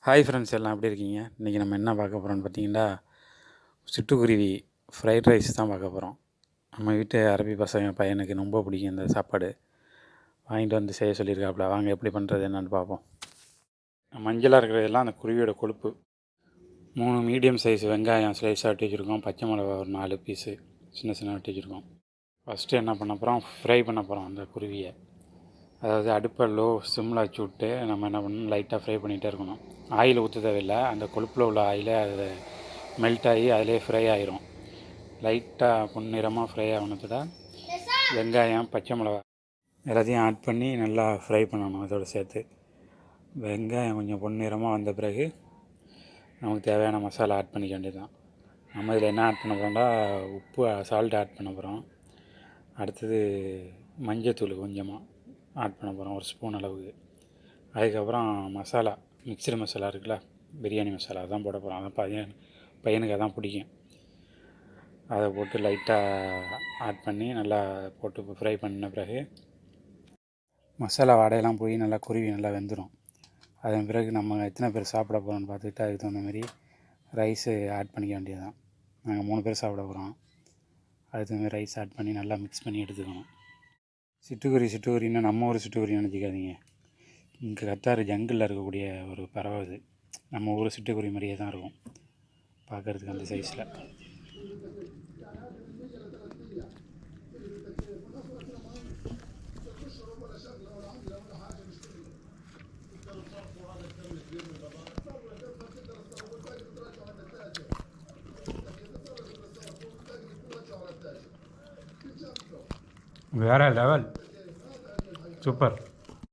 Hi friends, எல்லாம் எப்படி இருக்கீங்க? இன்றைக்கி நம்ம என்ன பார்க்க போகிறோம்னு பார்த்தீங்கன்னா, சிட்டுக்குருவி ஃப்ரைட் ரைஸ் தான் பார்க்க போகிறோம். நம்ம வீட்டு அரபி பையனுக்கு ரொம்ப பிடிக்கும் இந்த சாப்பாடு. வாங்கிட்டு வந்து செய்ய சொல்லியிருக்காப்புல. வாங்க எப்படி பண்ணுறது என்னென்னு பார்ப்போம். மஞ்சளாக இருக்கிறதெல்லாம் அந்த குருவியோட கொழுப்பு. 3 மீடியம் சைஸ் வெங்காயம் ஸ்லைஸாக வெட்டி வச்சுருக்கோம். பச்சை மிளகா ஒரு 4 பீஸு சின்ன சின்ன வெட்டி வச்சுருக்கோம். ஃபஸ்ட்டு என்ன பண்ண போகிறோம், ஃப்ரை பண்ண போகிறோம் அந்த குருவியை. அதாவது அடுப்பை லோ சிம்மில் வச்சு விட்டு நம்ம என்ன பண்ணணும், லைட்டாக ஃப்ரை பண்ணிகிட்டே இருக்கணும். ஆயில் ஊற்ற தேவையில்லை, அந்த கொழுப்பில் உள்ள ஆயிலே அது மெல்ட் ஆகி அதிலே ஃப்ரை ஆகிரும். லைட்டாக பொன்னிறமாக ஃப்ரை ஆகணுத்தோட வெங்காயம் பச்சை மிளகா எல்லாத்தையும் ஆட் பண்ணி நல்லா ஃப்ரை பண்ணணும். அதோடு சேர்த்து வெங்காயம் கொஞ்சம் பொன்னிறமாக வந்த பிறகு நமக்கு தேவையான மசாலா ஆட் பண்ணிக்க வேண்டியது தான். நம்ம இதில் என்ன ஆட் பண்ண போகிறோம்னா, உப்பு சால்ட் ஆட் பண்ண போகிறோம். அடுத்தது மஞ்சத்தூள் கொஞ்சமாக ஆட் பண்ண போகிறோம், ஒரு ஸ்பூன் அளவுக்கு. அதுக்கப்புறம் மசாலா, மிக்சடு மசாலா இருக்குல்ல, பிரியாணி மசாலா அதான் போட போகிறோம். அதான் பையனுக்கு அதான் பிடிக்கும். அதை போட்டு லைட்டாக ஆட் பண்ணி நல்லா போட்டு ஃப்ரை பண்ண பிறகு மசாலா வாடையெல்லாம் போய் நல்லா குருவி நல்லா வெந்துடும். அதன் பிறகு நம்ம எத்தனை பேர் சாப்பிட போகிறோம்னு பார்த்துக்கிட்டு அதுக்கு தகுந்த மாதிரி ரைஸு ஆட் பண்ணிக்க வேண்டியது தான். நாங்கள் 3 பேர் சாப்பிட போகிறோம். அதுக்கு தகுந்த மாதிரி ரைஸ் ஆட் பண்ணி நல்லா மிக்ஸ் பண்ணி எடுத்துக்கணும். சிட்டுக்குருவின்னா நம்ம ஊர் சிட்டுக்குருவி நினச்சிக்காதீங்க. இங்கே கத்தார் ஜங்கிளில் இருக்கக்கூடிய ஒரு பறவை இது. நம்ம ஊர் சிட்டுக்குருவி மாதிரியே தான் இருக்கும் பார்க்குறதுக்கு அந்த சைஸில். வேறு லெவல், சூப்பர்.